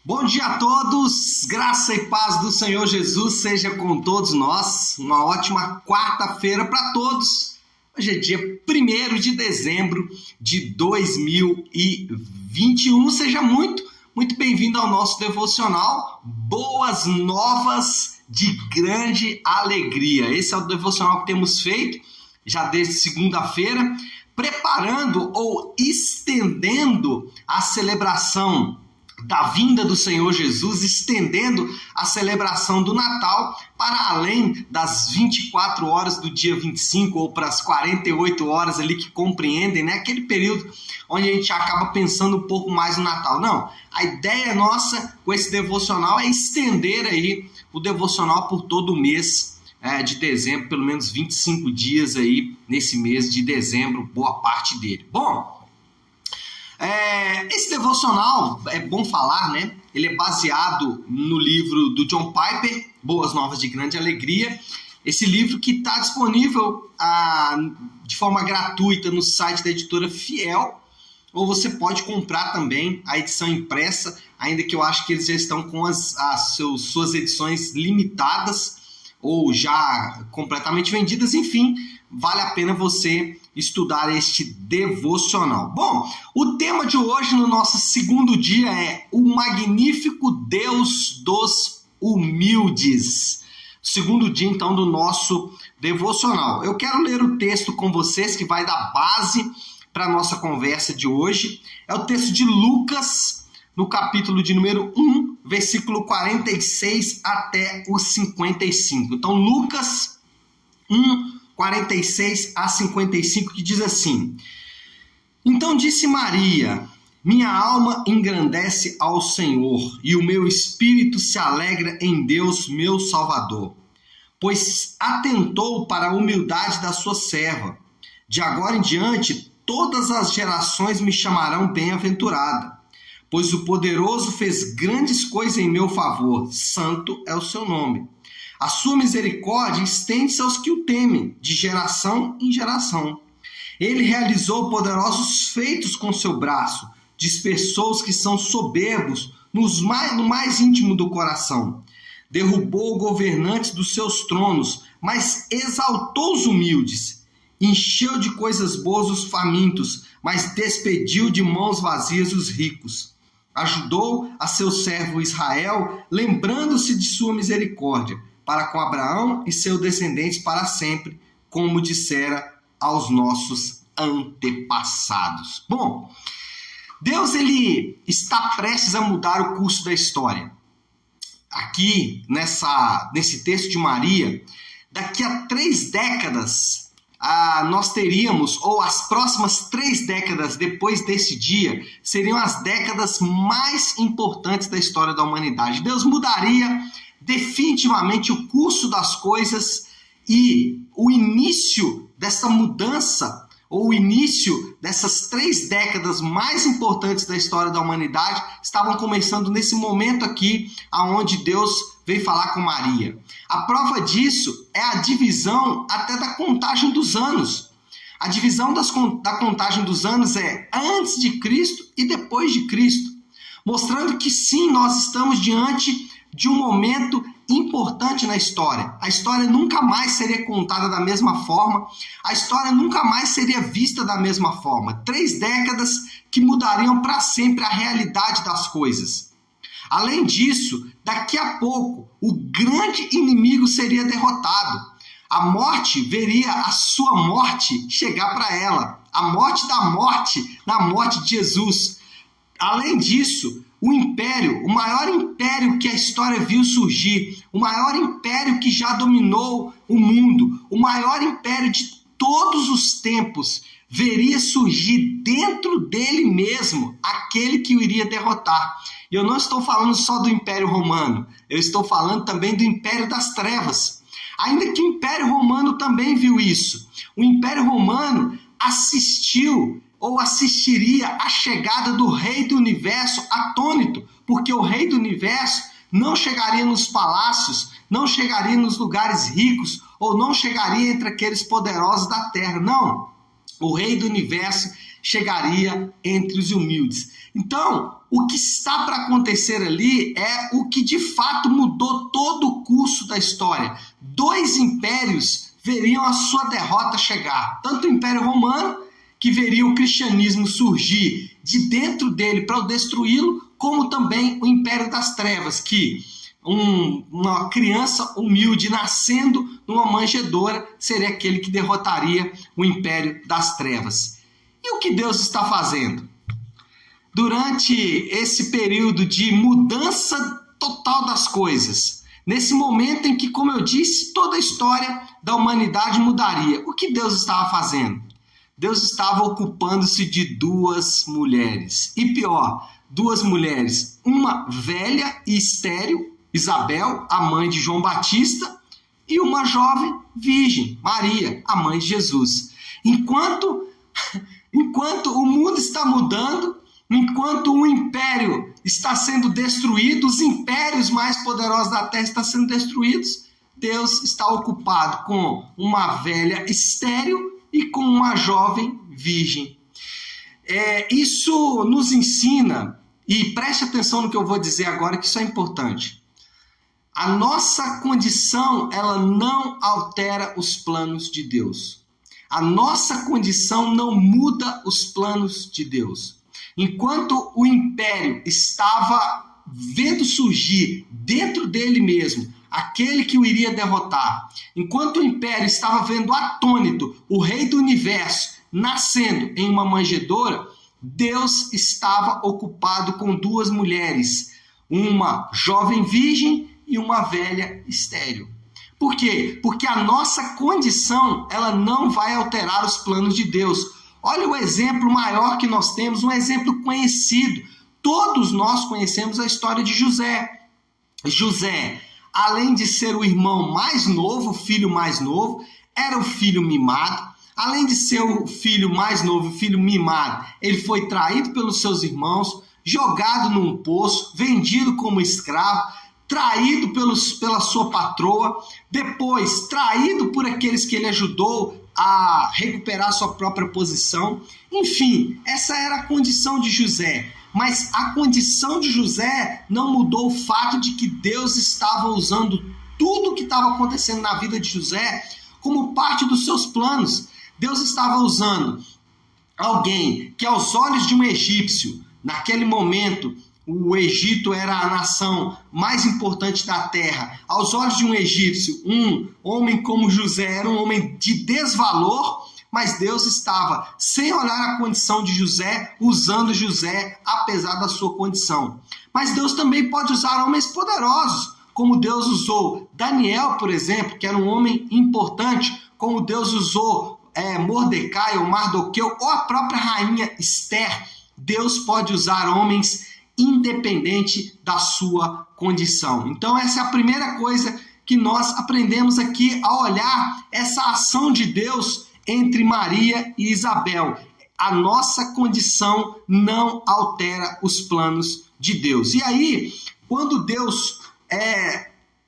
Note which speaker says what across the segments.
Speaker 1: Bom dia a todos, graça e paz do Senhor Jesus seja com todos nós. Uma ótima quarta-feira para todos. Hoje é dia 1º de dezembro de 2021. Seja muito bem-vindo ao nosso devocional Boas Novas de Grande Alegria. Esse é o devocional que temos feito já desde segunda-feira, preparando ou estendendo a celebração da vinda do Senhor Jesus, estendendo a celebração do Natal para além das 24 horas do dia 25 ou para as 48 horas ali que compreendem, né? Aquele período onde a gente acaba pensando um pouco mais no Natal. Não, a ideia nossa com esse devocional é estender aí o devocional por todo o mês de dezembro, pelo menos 25 dias aí nesse mês de dezembro, boa parte dele. Bom, esse devocional, é bom falar, né? Ele é baseado no livro do John Piper, Boas Novas de Grande Alegria. Esse livro que está disponível de forma gratuita no site da editora Fiel, ou você pode comprar também a edição impressa, ainda que eu acho que eles já estão com suas edições limitadas ou já completamente vendidas. Enfim, vale a pena você estudar este devocional. Bom, o tema de hoje no nosso segundo dia é o magnífico Deus dos humildes. Segundo dia, então, do nosso devocional. Eu quero ler o texto com vocês que vai dar base para a nossa conversa de hoje. É o texto de Lucas, no capítulo de número 1, versículo 46 até o 55. Então, Lucas 1, 46 a 55, que diz assim: Então disse Maria: Minha alma engrandece ao Senhor, e o meu espírito se alegra em Deus, meu Salvador, pois atentou para a humildade da sua serva. De agora em diante, todas as gerações me chamarão bem-aventurada, pois o Poderoso fez grandes coisas em meu favor, santo é o seu nome. A sua misericórdia estende-se aos que o temem, de geração em geração. Ele realizou poderosos feitos com seu braço, dispersou os que são soberbos no mais íntimo do coração. Derrubou governantes dos seus tronos, mas exaltou os humildes. Encheu de coisas boas os famintos, mas despediu de mãos vazias os ricos. Ajudou a seu servo Israel, lembrando-se de sua misericórdia, para com Abraão e seus descendentes para sempre, como dissera aos nossos antepassados. Bom, Deus ele está prestes a mudar o curso da história. Aqui, nesse texto de Maria, daqui a 3 décadas, nós teríamos, ou as próximas 3 décadas depois desse dia, seriam as décadas mais importantes da história da humanidade. Deus mudaria definitivamente o curso das coisas, e o início dessa mudança, ou o início dessas 3 décadas mais importantes da história da humanidade, estavam começando nesse momento aqui, aonde Deus veio falar com Maria. A prova disso é a divisão até da contagem dos anos. A divisão da contagem dos anos é antes de Cristo e depois de Cristo, mostrando que sim, nós estamos diante de um momento importante na história. A história nunca mais seria contada da mesma forma, a história nunca mais seria vista da mesma forma. 3 décadas que mudariam para sempre a realidade das coisas. Além disso, daqui a pouco, o grande inimigo seria derrotado. A morte veria a sua morte chegar para ela. A morte da morte, na morte de Jesus. Além disso, o império, o maior império que a história viu surgir, o maior império que já dominou o mundo, o maior império de todos os tempos, veria surgir dentro dele mesmo aquele que o iria derrotar. E eu não estou falando só do Império Romano, eu estou falando também do Império das Trevas. Ainda que o Império Romano também viu isso. O Império Romano assistiu ou assistiria à chegada do Rei do Universo atônito, porque o Rei do Universo não chegaria nos palácios, não chegaria nos lugares ricos, ou não chegaria entre aqueles poderosos da terra. Não, o Rei do Universo chegaria entre os humildes. Então, o que está para acontecer ali é o que de fato mudou todo o curso da história. Dois impérios veriam a sua derrota chegar. Tanto o Império Romano, que veria o cristianismo surgir de dentro dele para destruí-lo, como também o Império das Trevas, que uma criança humilde nascendo numa manjedoura seria aquele que derrotaria o Império das Trevas. E o que Deus está fazendo? Durante esse período de mudança total das coisas, nesse momento em que, como eu disse, toda a história da humanidade mudaria, o que Deus estava fazendo? Deus estava ocupando-se de duas mulheres. E pior, duas mulheres, uma velha e estéril, Isabel, a mãe de João Batista, e uma jovem virgem, Maria, a mãe de Jesus. Enquanto o mundo está mudando, enquanto o império está sendo destruído, os impérios mais poderosos da terra estão sendo destruídos, Deus está ocupado com uma velha estéril e com uma jovem virgem. Isso nos ensina, e preste atenção no que eu vou dizer agora, que isso é importante. A nossa condição, ela não altera os planos de Deus. A nossa condição não muda os planos de Deus. Enquanto o império estava vendo surgir dentro dele mesmo aquele que o iria derrotar, enquanto o império estava vendo atônito o rei do universo nascendo em uma manjedoura, Deus estava ocupado com duas mulheres, uma jovem virgem e uma velha estéril. Por quê? Porque a nossa condição, ela não vai alterar os planos de Deus. Olha o exemplo maior que nós temos, um exemplo conhecido. Todos nós conhecemos a história de José. José, além de ser o irmão mais novo, o filho mais novo, era o filho mimado. Além de ser o filho mais novo, o filho mimado, ele foi traído pelos seus irmãos, jogado num poço, vendido como escravo, traído pela sua patroa, depois traído por aqueles que ele ajudou a recuperar sua própria posição. Enfim, essa era a condição de José. Mas a condição de José não mudou o fato de que Deus estava usando tudo o que estava acontecendo na vida de José como parte dos seus planos. Deus estava usando alguém que, aos olhos de um egípcio, naquele momento, o Egito era a nação mais importante da terra. Aos olhos de um egípcio, um homem como José era um homem de desvalor, mas Deus estava, sem olhar a condição de José, usando José apesar da sua condição. Mas Deus também pode usar homens poderosos, como Deus usou Daniel, por exemplo, que era um homem importante, como Deus usou Mordecai ou Mardoqueu, ou a própria rainha Esther. Deus pode usar homens independente da sua condição. Então essa é a primeira coisa que nós aprendemos aqui ao olhar essa ação de Deus entre Maria e Isabel. A nossa condição não altera os planos de Deus. E aí, quando Deus,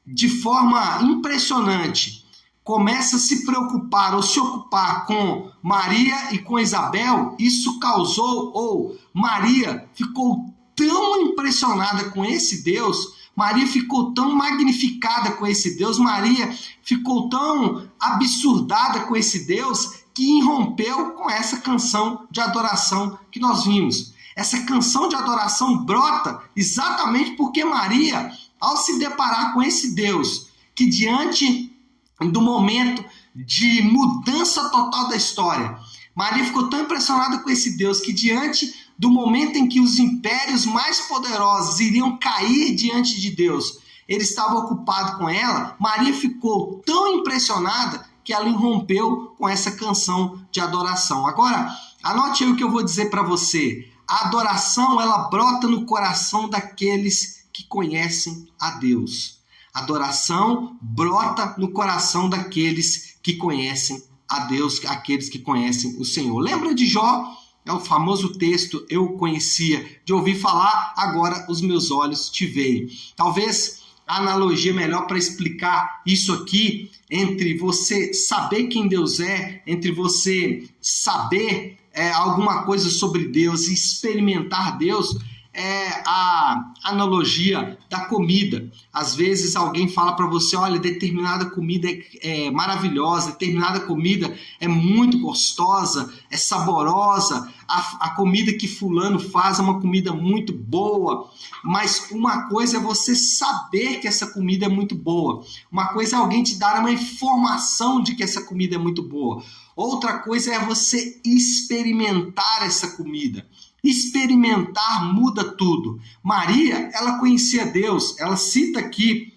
Speaker 1: de forma impressionante, começa a se preocupar ou se ocupar com Maria e com Isabel, isso causou, ou Maria ficou tão impressionada com esse Deus, Maria ficou tão magnificada com esse Deus, Maria ficou tão absurdada com esse Deus, que irrompeu com essa canção de adoração que nós vimos. Essa canção de adoração brota exatamente porque Maria, ao se deparar com esse Deus, que diante do momento de mudança total da história, Maria ficou tão impressionada com esse Deus que diante do momento em que os impérios mais poderosos iriam cair diante de Deus, ele estava ocupado com ela, Maria ficou tão impressionada que ela irrompeu com essa canção de adoração. Agora, anote aí o que eu vou dizer para você. A adoração, ela brota no coração daqueles que conhecem a Deus. A adoração brota no coração daqueles que conhecem a Deus, aqueles que conhecem o Senhor. Lembra de Jó? É o famoso texto, eu conhecia de ouvir falar, agora os meus olhos te veem. Talvez a analogia melhor para explicar isso aqui, entre você saber quem Deus é, entre você saber alguma coisa sobre Deus e experimentar Deus, a analogia da comida. Às vezes alguém fala para você, olha, determinada comida é maravilhosa, determinada comida é muito gostosa, é saborosa, a comida que fulano faz é uma comida muito boa, mas uma coisa é você saber que essa comida é muito boa, uma coisa é alguém te dar uma informação de que essa comida é muito boa, outra coisa é você experimentar essa comida. Experimentar muda tudo. Maria, ela conhecia Deus. Ela cita aqui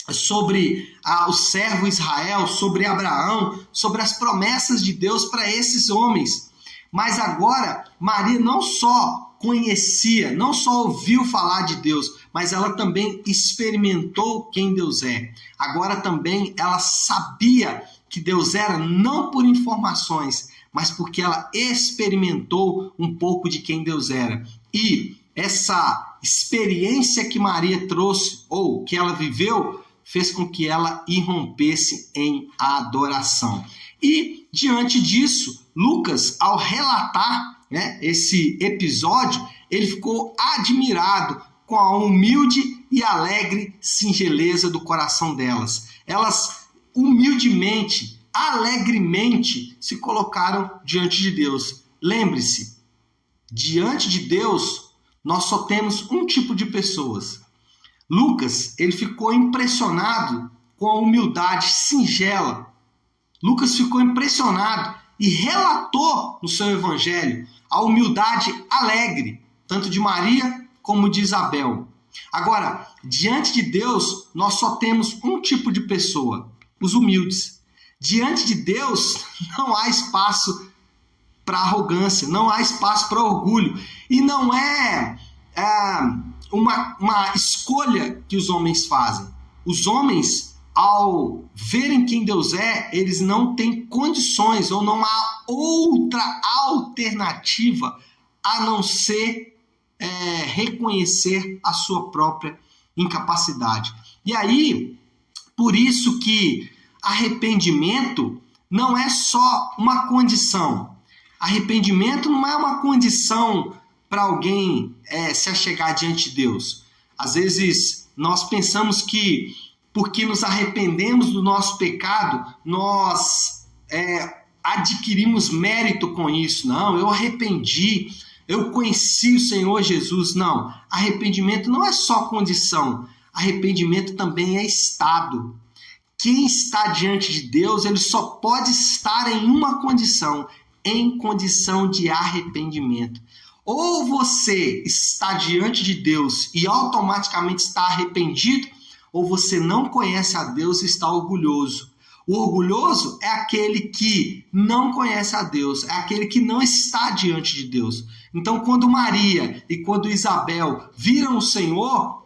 Speaker 1: sobre o servo Israel, sobre Abraão, sobre as promessas de Deus para esses homens. Mas agora, Maria não só conhecia, não só ouviu falar de Deus, mas ela também experimentou quem Deus é. Agora também ela sabia que Deus era não por informações, mas porque ela experimentou um pouco de quem Deus era. E essa experiência que Maria trouxe, ou que ela viveu, fez com que ela irrompesse em adoração. E, diante disso, Lucas, ao relatar, esse episódio, ele ficou admirado com a humilde e alegre singeleza do coração delas. Elas, humildemente, alegremente se colocaram diante de Deus. Lembre-se, diante de Deus, nós só temos um tipo de pessoas. Lucas, ele ficou impressionado com a humildade singela. Lucas ficou impressionado e relatou no seu evangelho a humildade alegre, tanto de Maria como de Isabel. Agora, diante de Deus, nós só temos um tipo de pessoa, os humildes. Diante de Deus, não há espaço para arrogância, não há espaço para orgulho. E não é uma escolha que os homens fazem. Os homens, ao verem quem Deus é, eles não têm condições, ou não há outra alternativa a não ser reconhecer a sua própria incapacidade. E aí, por isso que arrependimento não é só uma condição. Arrependimento não é uma condição para alguém se achegar diante de Deus. Às vezes nós pensamos que porque nos arrependemos do nosso pecado, nós adquirimos mérito com isso. Não, eu arrependi, eu conheci o Senhor Jesus. Não, arrependimento não é só condição, arrependimento também é estado. Quem está diante de Deus, ele só pode estar em uma condição, em condição de arrependimento. Ou você está diante de Deus e automaticamente está arrependido, ou você não conhece a Deus e está orgulhoso. O orgulhoso é aquele que não conhece a Deus, é aquele que não está diante de Deus. Então, quando Maria e quando Isabel viram o Senhor,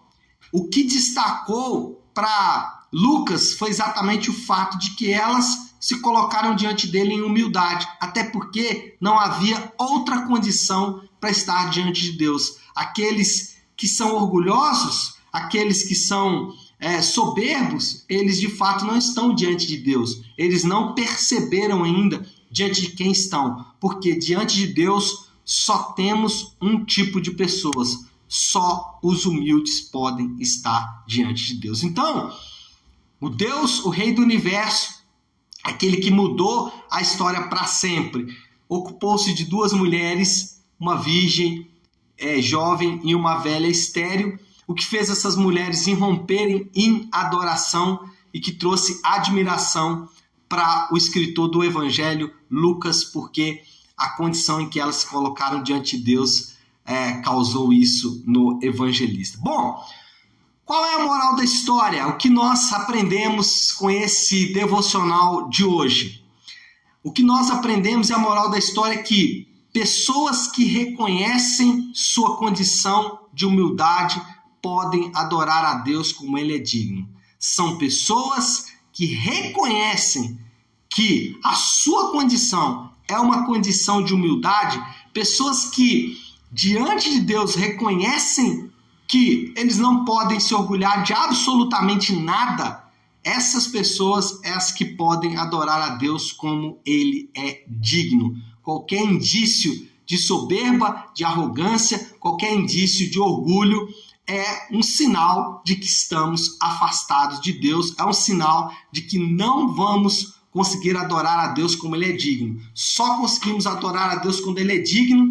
Speaker 1: o que destacou para Lucas foi exatamente o fato de que elas se colocaram diante dele em humildade, até porque não havia outra condição para estar diante de Deus. Aqueles que são orgulhosos, aqueles que são soberbos, eles de fato não estão diante de Deus. Eles não perceberam ainda diante de quem estão, porque diante de Deus só temos um tipo de pessoas. Só os humildes podem estar diante de Deus. Então, o Deus, o Rei do Universo, aquele que mudou a história para sempre, ocupou-se de duas mulheres, uma virgem jovem e uma velha estéril, o que fez essas mulheres irromperem em adoração e que trouxe admiração para o escritor do Evangelho, Lucas, porque a condição em que elas se colocaram diante de Deus causou isso no evangelista. Bom, qual é a moral da história? O que nós aprendemos com esse devocional de hoje? O que nós aprendemos é a moral da história que pessoas que reconhecem sua condição de humildade podem adorar a Deus como Ele é digno. São pessoas que reconhecem que a sua condição é uma condição de humildade, pessoas que diante de Deus reconhecem que eles não podem se orgulhar de absolutamente nada, essas pessoas é as que podem adorar a Deus como Ele é digno. Qualquer indício de soberba, de arrogância, qualquer indício de orgulho é um sinal de que estamos afastados de Deus, é um sinal de que não vamos conseguir adorar a Deus como Ele é digno. Só conseguimos adorar a Deus quando Ele é digno,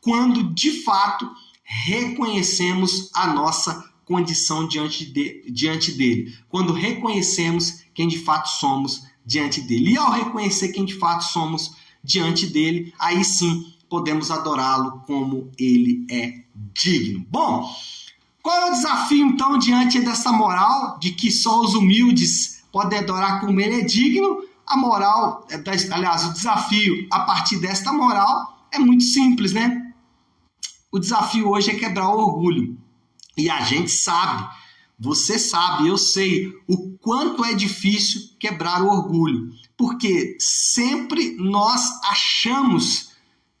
Speaker 1: quando de fato reconhecemos a nossa condição diante dele, quando reconhecemos quem de fato somos diante dele. E ao reconhecer quem de fato somos diante dele, aí sim podemos adorá-lo como ele é digno. Bom, qual é o desafio então diante dessa moral de que só os humildes podem adorar como ele é digno? A moral, aliás, o desafio a partir desta moral é muito simples, né? O desafio hoje é quebrar o orgulho. E a gente sabe, você sabe, eu sei o quanto é difícil quebrar o orgulho. Porque sempre nós achamos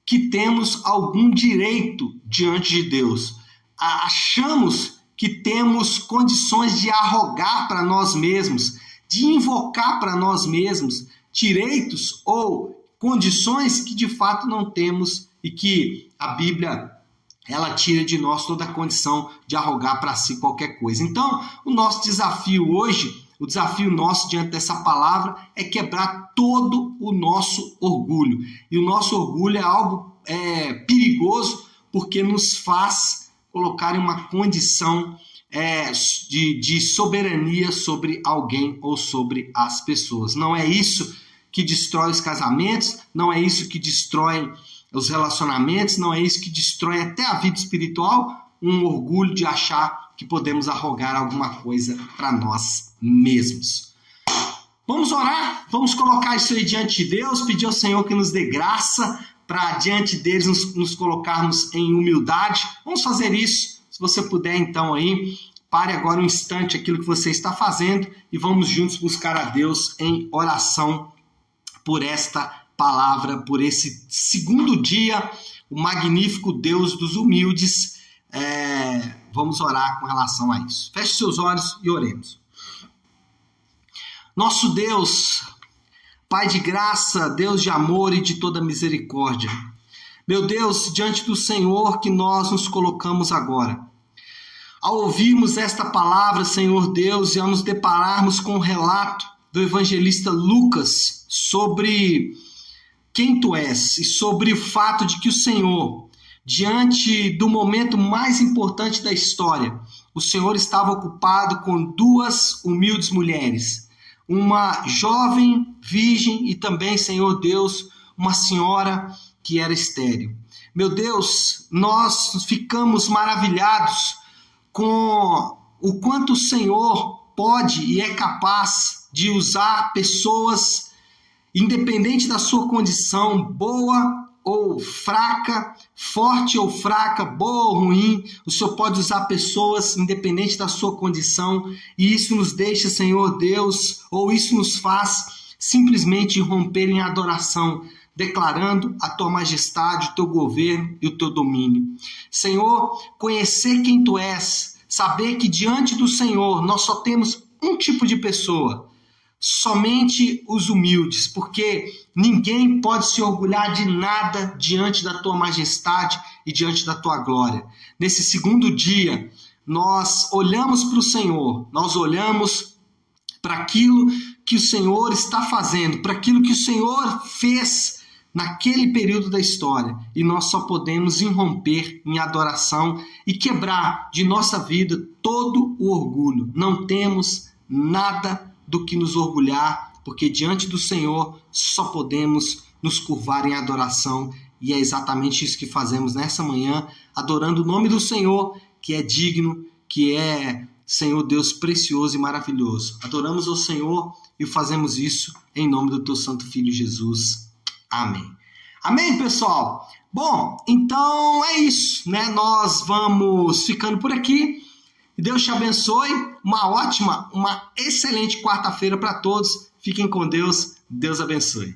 Speaker 1: que temos algum direito diante de Deus. Achamos que temos condições de arrogar para nós mesmos, de invocar para nós mesmos direitos ou condições que de fato não temos e que a Bíblia ela tira de nós toda a condição de arrogar para si qualquer coisa. Então, o nosso desafio hoje, o desafio nosso diante dessa palavra é quebrar todo o nosso orgulho. E o nosso orgulho é algo perigoso porque nos faz colocar em uma condição de soberania sobre alguém ou sobre as pessoas. Não é isso que destrói os casamentos, não é isso que destrói os relacionamentos, não é isso que destrói até a vida espiritual, um orgulho de achar que podemos arrogar alguma coisa para nós mesmos. Vamos orar, vamos colocar isso aí diante de Deus, pedir ao Senhor que nos dê graça para diante deles nos colocarmos em humildade. Vamos fazer isso, se você puder então aí, pare agora um instante aquilo que você está fazendo e vamos juntos buscar a Deus em oração por esta palavra, por esse segundo dia, o magnífico Deus dos humildes. Vamos orar com relação a isso. Feche seus olhos e oremos. Nosso Deus, Pai de graça, Deus de amor e de toda misericórdia. Meu Deus, diante do Senhor que nós nos colocamos agora. Ao ouvirmos esta palavra, Senhor Deus, e ao nos depararmos com o relato do evangelista Lucas sobre quem Tu és e sobre o fato de que o Senhor, diante do momento mais importante da história, o Senhor estava ocupado com duas humildes mulheres, uma jovem virgem e também, Senhor Deus, uma senhora que era estéril. Meu Deus, nós ficamos maravilhados com o quanto o Senhor pode e é capaz de usar pessoas, independente da sua condição, boa ou fraca, forte ou fraca, boa ou ruim, o Senhor pode usar pessoas independente da sua condição, e isso nos deixa, Senhor Deus, ou isso nos faz simplesmente romper em adoração, declarando a Tua majestade, o Teu governo e o Teu domínio. Senhor, conhecer quem Tu és, saber que diante do Senhor nós só temos um tipo de pessoa, somente os humildes, porque ninguém pode se orgulhar de nada diante da Tua majestade e diante da Tua glória. Nesse segundo dia, nós olhamos para o Senhor, nós olhamos para aquilo que o Senhor está fazendo, para aquilo que o Senhor fez naquele período da história, e nós só podemos irromper em adoração e quebrar de nossa vida todo o orgulho. Não temos nada do que nos orgulhar, porque diante do Senhor só podemos nos curvar em adoração, e é exatamente isso que fazemos nessa manhã, adorando o nome do Senhor, que é digno, que é, Senhor Deus, precioso e maravilhoso. Adoramos ao Senhor e fazemos isso em nome do Teu Santo Filho Jesus. Amém. Amém, pessoal? Bom, então é isso, né? Nós vamos ficando por aqui. Deus te abençoe. Uma excelente quarta-feira para todos. Fiquem com Deus. Deus abençoe.